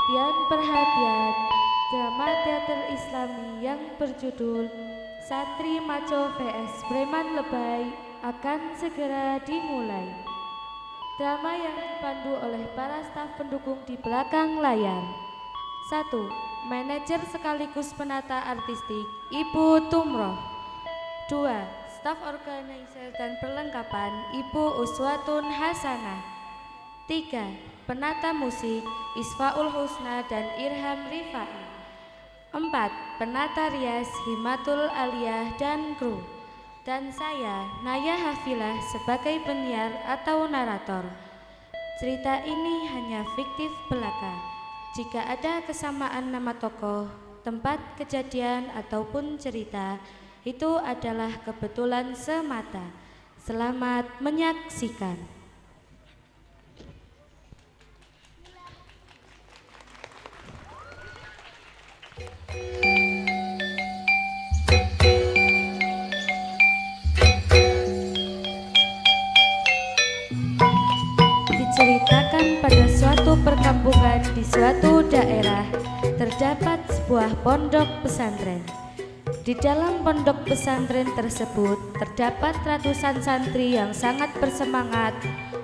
Perhatian, drama teater Islami yang berjudul Santri Maco vs Preman Lebay akan segera dimulai. Drama yang dipandu oleh para staf pendukung di belakang layar. 1. Manajer sekaligus penata artistik Ibu Tumroh. 2. Staf organizer dan perlengkapan Ibu Uswatun Hasanah. 3. Penata musik Isfaul Husna dan Irham Rifai. 4. Penata rias Himatul Aliyah dan kru. Dan saya, Naya Hafilah sebagai penyiar atau narator. Cerita ini hanya fiktif belaka. Jika ada kesamaan nama tokoh, tempat kejadian ataupun cerita, itu adalah kebetulan semata. Selamat menyaksikan. Diceritakan pada suatu perkampungan di suatu daerah terdapat sebuah pondok pesantren. Di dalam pondok pesantren tersebut terdapat ratusan santri yang sangat bersemangat,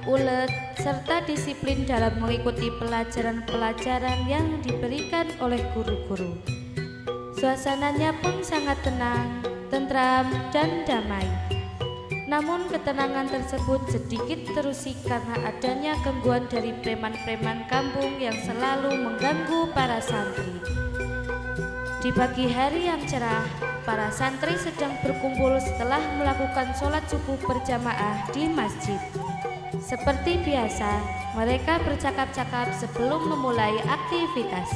ulet, serta disiplin dalam mengikuti pelajaran-pelajaran yang diberikan oleh guru-guru. Suasananya pun sangat tenang, tentram, dan damai. Namun ketenangan tersebut sedikit terusik karena adanya gangguan dari preman-preman kampung yang selalu mengganggu para santri. Di pagi hari yang cerah, para santri sedang berkumpul setelah melakukan sholat subuh berjamaah di masjid. Seperti biasa, mereka bercakap-cakap sebelum memulai aktivitas.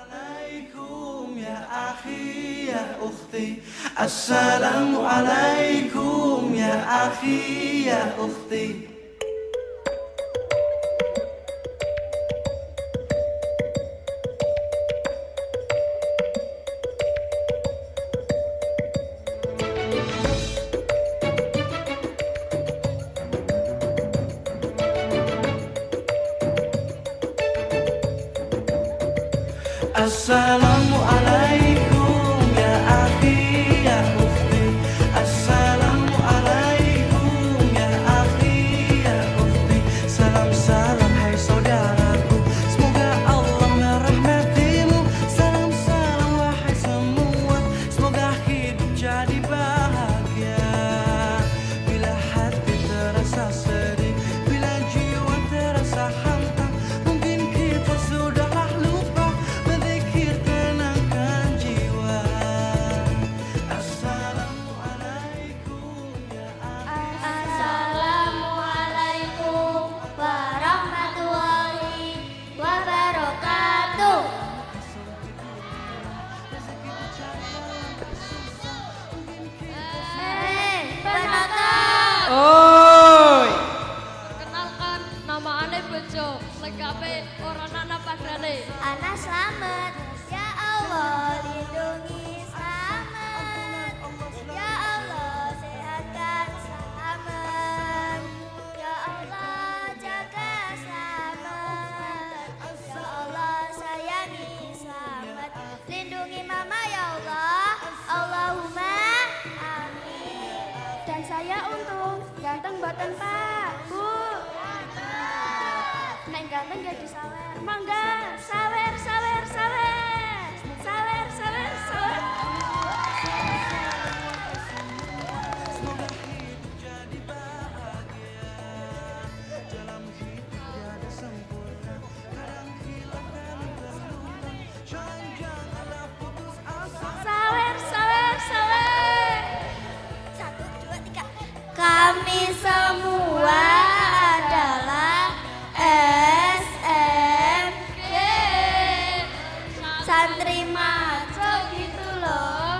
Assalamualaikum ya akhi ya ukhti. Assalamualaikum ya akhi ya ukhti. Assalamualaikum ya akhi ya ukhti. Salam-salam hai saudaraku, semoga Allah merahmatimu. Salam-salam wahai semua, semoga hidup jadi bahagia. Bila hati terasa sedih, bila jiwa terasa hampa, mungkin kita sudahlah lupa berzikir tenangkan jiwa. Assalamualaikum ya Assalamualaikum warahmatullahi wabarakatuh. Penonton. Oi, Perkenalkan, nama ane Bejo, lengkape orang anak padane. Ana selamat. Ya Allah lindungi selamat. Ya Allah sehatkan selamat. Ya Allah jaga selamat. Ya Allah sayangi selamat. Lindungi mama ya Allah. Allahumma amin. Dan saya untung ganteng boten Pak, Bu. Nek ganteng jadi sawer. Mangga, sawer, sawer, sawer. Sawer, sawer, sawer. semoga hidup jadi bahagia. Dalam hidup tiada sempurna, kadang hilang dan terluka. Janganlah putus asa. Sawer, sawer, sawer. 1, 2, 3. Kami semua adalah SMG Santri Maco gitu loh.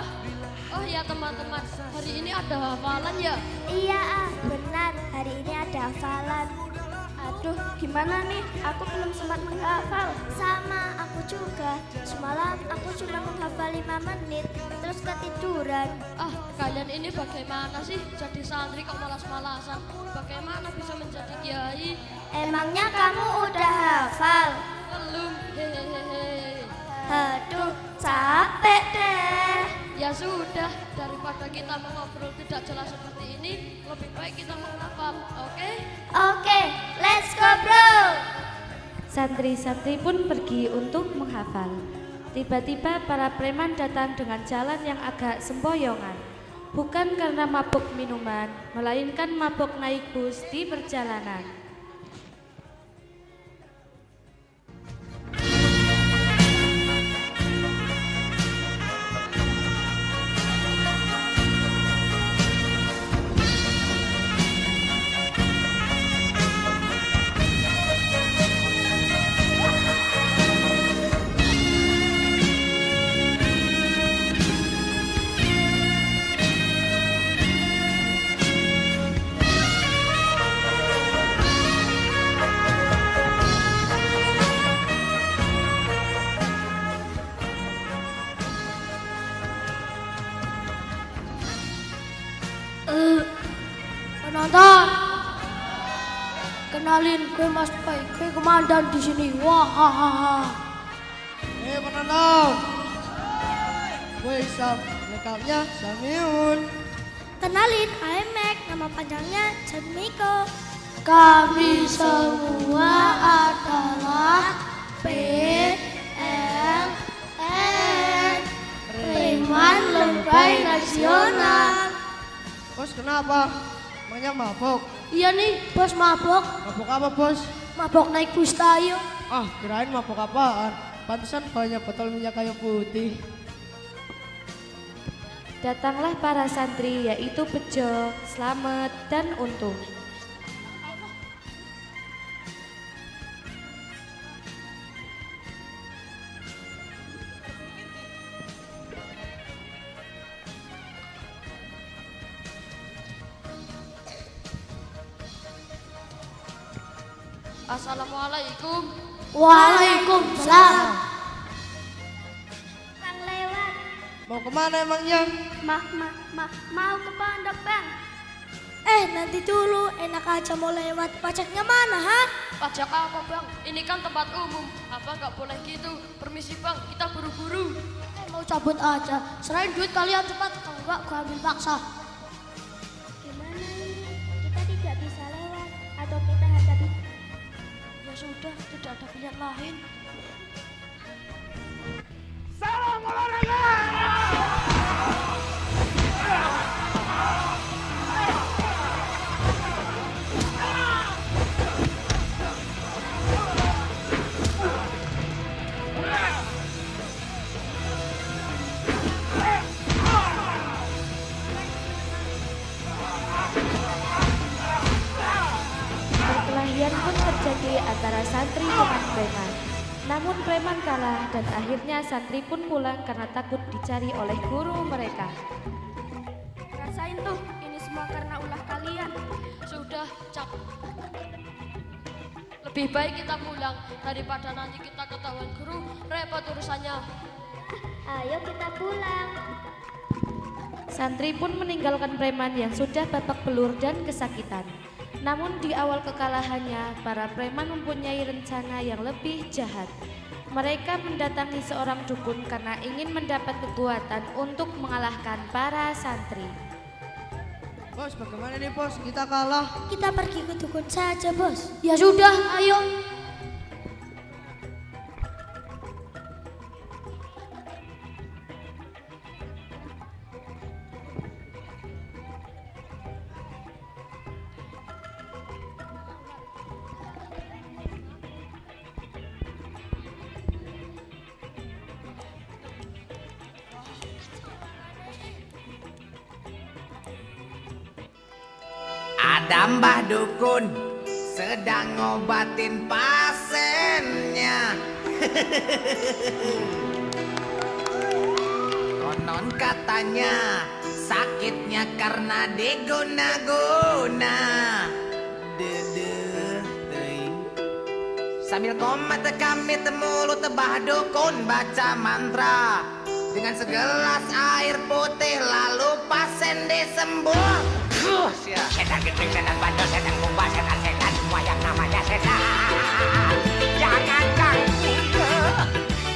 Oh ya teman-teman, hari ini ada hafalan ya? Iya benar, hari ini ada hafalan. Aduh, gimana nih? Aku belum sempat menghafal. Sama, aku juga. Semalam aku cuma menghafal 5 menit. Terus terus ketiduran. Ah, kalian ini bagaimana sih jadi santri kok malas-malasan? Bagaimana bisa menjadi kiai? Emangnya kamu udah hafal? Belum, hehehe. Aduh, capek deh. Ya sudah, daripada kita mengobrol tidak jelas seperti ini, lebih baik kita menghafal, oke? Oke, let's go bro. Santri-santri pun pergi untuk menghafal. Tiba-tiba para preman datang dengan jalan yang agak sempoyongan. Bukan karena mabuk minuman, melainkan mabuk naik bus di perjalanan. Penonton, kenalin gue Mas Pai, gue komandan di sini. Wah, penonton, gue Isam, lengkapnya Samiun. Kenalin, I'm Mac, nama panjangnya Jemiko. kami semua adalah PLN, Preman Lebay Nasional. Bos kenapa? Emangnya mabok? Iya nih, bos mabok. Mabok apa bos? Mabok naik bus tayo. Ah, kirain mabok apaan? Pantesan banyak botol minyak kayu putih. Datanglah para santri yaitu Bejo, Slamet, dan Untung. Assalamualaikum. Waalaikumsalam. Bang lewat, Mau kemana emangnya? mau ke pondok bang. Nanti dulu, enak aja mau lewat. Pajaknya mana, ha? Pajak apa bang? Ini kan tempat umum. Apa nggak boleh gitu? Permisi bang, kita buru-buru. Mau cabut aja. Serahin duit kalian cepat, kalau enggak gue ambil paksa. Gimana ini? Kita tidak bisa lewat atau kita hadapi? Ya sudah, tidak ada pilihan lain. Perkelahian pun terjadi antara santri dengan preman. Namun preman kalah dan akhirnya santri pun pulang karena takut dicari oleh guru mereka. Rasain tuh, ini semua karena ulah kalian. Sudah, lebih baik kita pulang daripada nanti kita ketahuan guru, repot urusannya. Ayo kita pulang. Santri pun meninggalkan preman yang sudah babak belur dan kesakitan. Namun di awal kekalahannya, para preman mempunyai rencana yang lebih jahat. Mereka mendatangi seorang dukun karena ingin mendapat kekuatan untuk mengalahkan para santri. Bos, bagaimana nih bos? Kita kalah. Kita pergi ke dukun saja, bos. Ya sudah, ayo. Ada Mbah Dukun sedang ngobatin pasiennya. Konon katanya sakitnya karena diguna-guna. Sambil komat kami temulu tebah dukun baca mantra. Dengan segelas air disembur. Setan gendeng, setan bandel, setan kumbang, setan semua yang namanya setan. Jangan ganggu,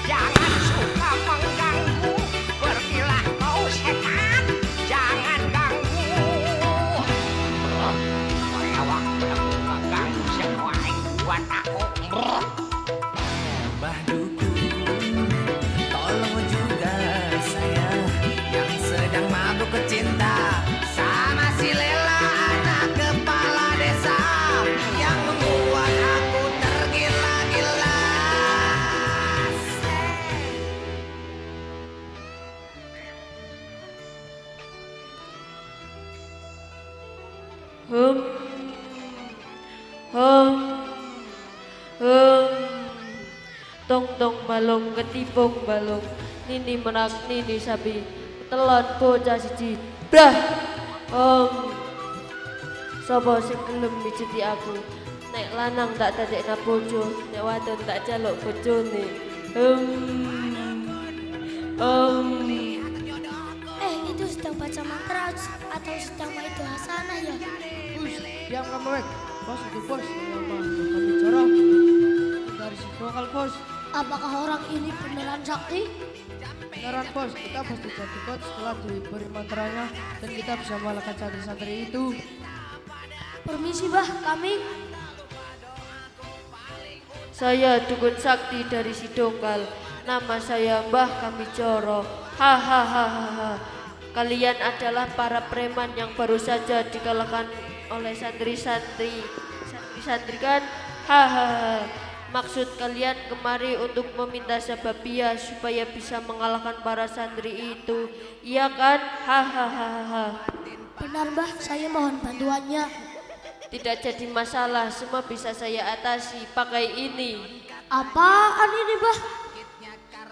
jangan suka mengganggu. Pergilah kau setan, jangan ganggu. Saya waktu mengganggu semua buat aku. Mbah Dukun, tolong juga saya yang sedang mabuk cinta sama si Lela, anak kepala desa yang membuat aku tergila-gila. Hum, hum, hum. Tong tong balong ketipung balong, nini menak nini sapi, telon bocah siji. Blah. Sapa sing gelem mijeti aku? Nek lanang tak dadekna bojo, nek wadon tak jaluk bojone. Itu sedang baca mantra atau sedang main doa hasanah ya? Diam kamu wek. Bos itu bos. Nama kami corong. Dari si vokal bos. Apakah orang ini beneran sakti? Beneran bos, kita pasti jadi bos setelah diberi mantranya dan kita bisa mengalahkan santri-santri itu. Permisi bah, kami. Saya dukun sakti dari Sidongkal. Nama saya Mbah Kamijoro. Hahaha. Kalian adalah para preman yang baru saja dikalahkan oleh santri-santri. Santri-santri kan? Hahaha. Maksud kalian kemari untuk meminta sababiah supaya bisa mengalahkan para santri itu. Iya kan? Hahaha. Benar bah, saya mohon bantuannya. Tidak jadi masalah, semua bisa saya atasi pakai ini. Apaan ini bah?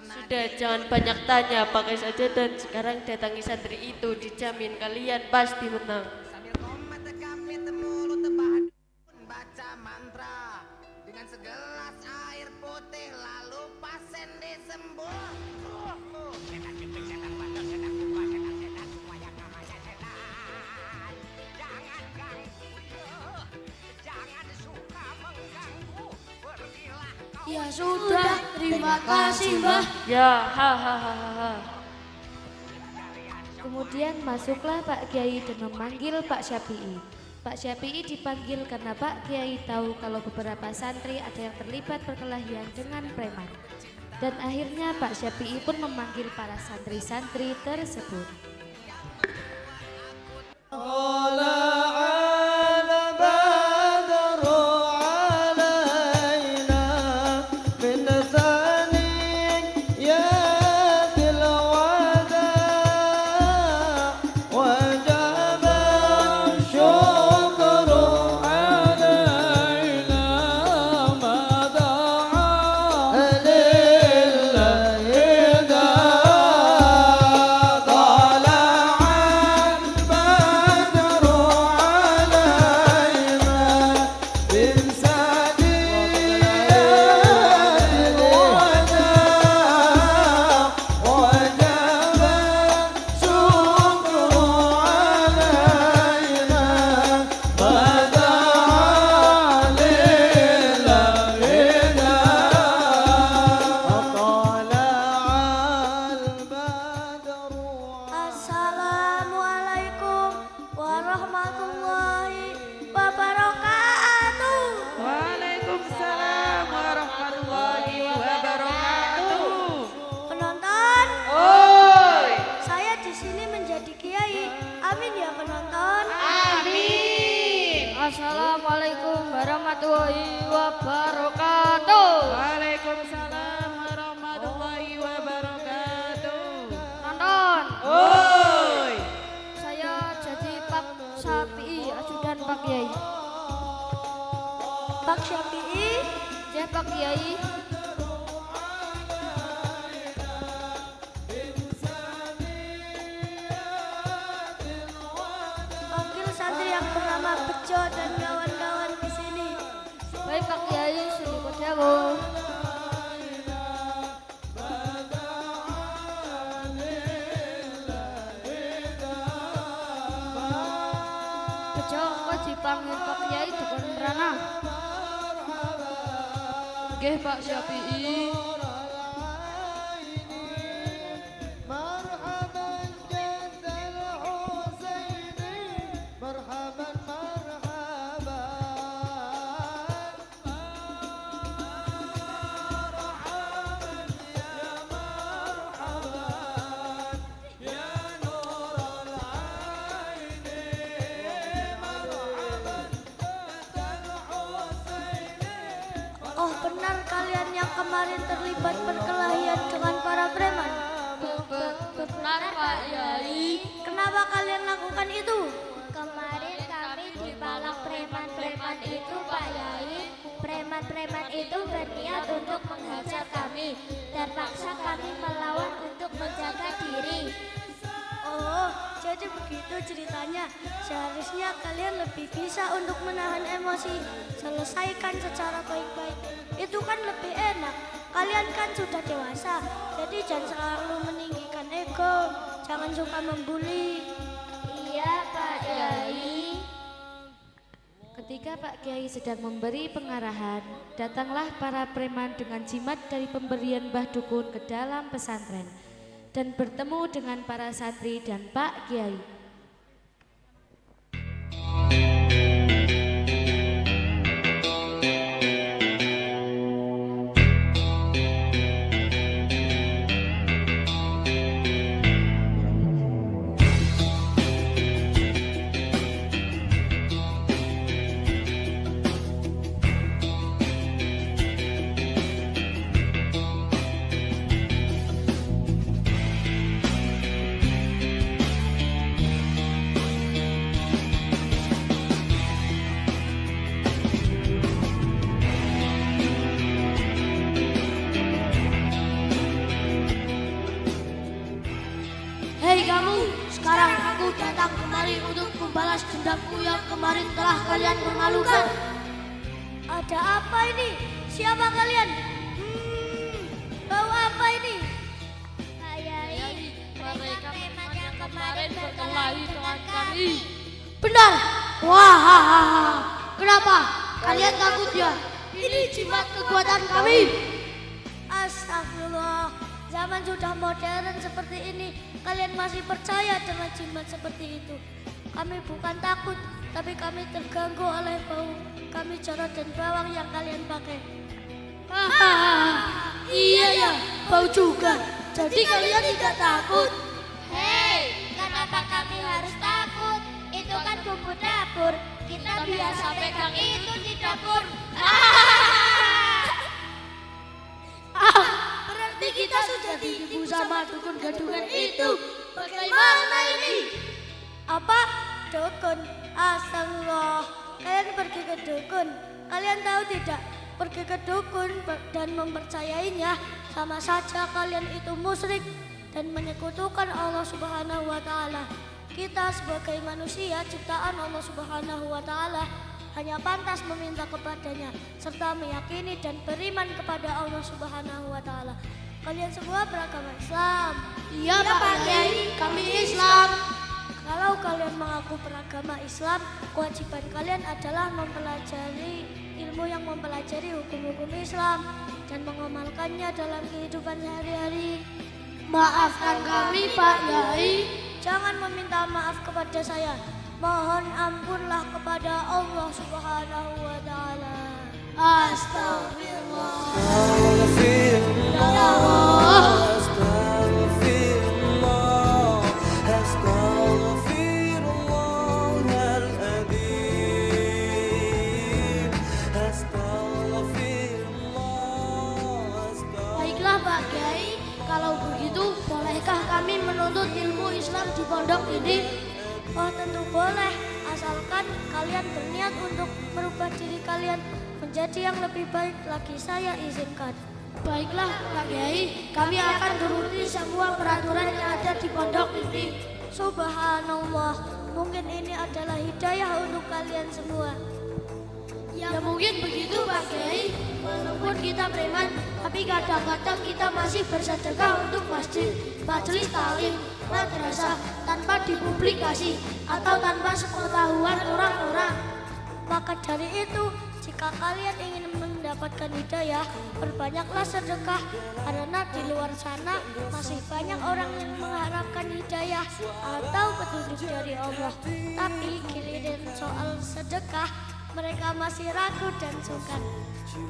Sudah, jangan banyak tanya, pakai saja dan sekarang datangi santri itu, dijamin kalian pasti menang. Sambil komat kami temulu tebah baca mantra dengan segelas air putih lalu pasen disembur. Setan gendeng, setan bandel, setan kumbang, setan semua yang namanya setan. Jangan ganggu, jangan suka mengganggu. Pergilah kau. Ya sudah, terima kasih bah. Ya, hahaha. Kemudian masuklah Pak Kiai dan memanggil Pak Syafi'i. Pak Syafi'i dipanggil karena Pak Kiai tahu kalau beberapa santri ada yang terlibat perkelahian dengan preman. Dan akhirnya Pak Syafi'i pun memanggil para santri-santri tersebut. Assalamualaikum warahmatullahi wabarakatuh. Waalaikumsalam warahmatullahi wabarakatuh. Penonton, Oi, saya di sini menjadi kiai. Amin ya penonton. amin. Assalamualaikum warahmatullahi wabarakatuh. Waalaikumsalam warahmatullahi wabarakatuh. Nonton, Oi, saya jadi Pak Syafi'i, ajudan Pak Kiai. Pak Syafi'i, Ya Pak Kiai. panggil santri yang bernama Bejo dan kawan-kawan di sini. Baik Pak Kiai, sini kodawo. Nggih Pak Syafi'i. Oh benar kalian yang kemarin terlibat perkelahian dengan para preman? Benar Pak Yai. Kenapa kalian lakukan itu? Kemarin kami dipalak preman-preman itu Pak Yai. Preman-preman itu berniat untuk menghajar kami. Terpaksa kami melawan untuk menjaga diri. Oh, jadi begitu ceritanya. Seharusnya kalian lebih bisa untuk menahan emosi. Selesaikan secara baik-baik. Itu kan lebih enak. Kalian kan sudah dewasa. Jadi jangan selalu meninggikan ego. Jangan suka membuli. Iya Pak Yai. Ketika Pak Kiai sedang memberi pengarahan, datanglah para preman dengan jimat dari pemberian Mbah Dukun ke dalam pesantren dan bertemu dengan para santri dan Pak Kiai. Hei kamu, sekarang aku datang kemari untuk membalas dendamku yang kemarin telah kalian permalukan. Ada apa ini? Siapa kalian? Bau apa ini? Pak Yai, mereka preman yang kemarin berkelahi dengan kami. Benar. Wah, kenapa? Kalian takut ya? Ini jimat kekuatan kami. Astagfirullah, zaman sudah modern seperti ini, kalian masih percaya dengan jimat seperti itu. Kami bukan takut, tapi kami terganggu oleh bau kami jorot dan bawang yang kalian pakai. Iya ya, bau juga. Jadi kalian tidak takut? Hei, kenapa kami harus takut? Itu kan bumbu dapur. Kita biasa pegang itu di dapur. Berarti kita sudah ditipu sama dukun gadungan itu. Bagaimana ini? Apa? Dukun? Astagfirullah. Kalian pergi ke dukun. Kalian tahu tidak? Pergi ke dukun dan mempercayainya sama saja kalian itu musyrik dan menyekutukan Allah Subhanahu wa taala. Kita sebagai manusia ciptaan Allah Subhanahu wa taala hanya pantas meminta kepadanya serta meyakini dan beriman kepada Allah Subhanahu wa taala. Kalian semua beragama Islam? Iya Pak Kiai, kami Islam. Kalau kalian mengaku beragama Islam, kewajiban kalian adalah mempelajari ilmu yang mempelajari hukum-hukum Islam dan mengamalkannya dalam kehidupan sehari-hari. Maafkan kami Pak Yai. Jangan meminta maaf kepada saya. Mohon ampunlah kepada Allah Subhanahu wa taala. Astagfirullah. Baiklah Pak Kiai, kalau begitu bolehkah kami menuntut ilmu Islam di pondok ini? Oh tentu boleh, asalkan kalian berniat untuk merubah diri kalian menjadi yang lebih baik lagi, saya izinkan. Baiklah Pak Kiai, kami akan turuti semua peraturan yang ada di pondok ini. Subhanallah, mungkin ini adalah hidayah untuk kalian semua. Ya mungkin begitu Pak Kiai, walaupun kita preman, tapi kadang-kadang kita masih bersedekah untuk masjid, majelis taklim, madrasah tanpa dipublikasi atau tanpa sepengetahuan orang-orang. Maka dari itu, jika kalian ingin mendapatkan hidayah, perbanyaklah sedekah. Karena di luar sana masih banyak orang yang mengharapkan hidayah atau petunjuk dari Allah. Tapi giliran soal sedekah, mereka masih ragu dan sungkan.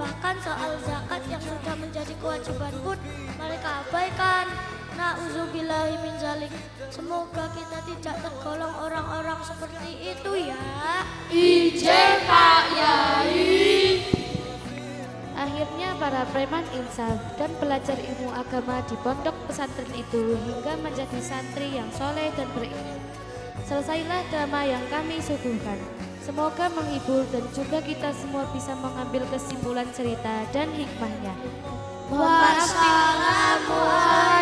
Bahkan soal zakat yang sudah menjadi kewajiban pun mereka abaikan. Na'udzubillahi min zalik. Semoga kita tidak tergolong orang-orang seperti itu ya. Ijen Pak Yai. Akhirnya para preman insaf dan belajar ilmu agama di pondok pesantren itu hingga menjadi santri yang soleh dan berilmu. Selesailah drama yang kami suguhkan. Semoga menghibur dan juga kita semua bisa mengambil kesimpulan cerita dan hikmahnya. Wassalamualaikum.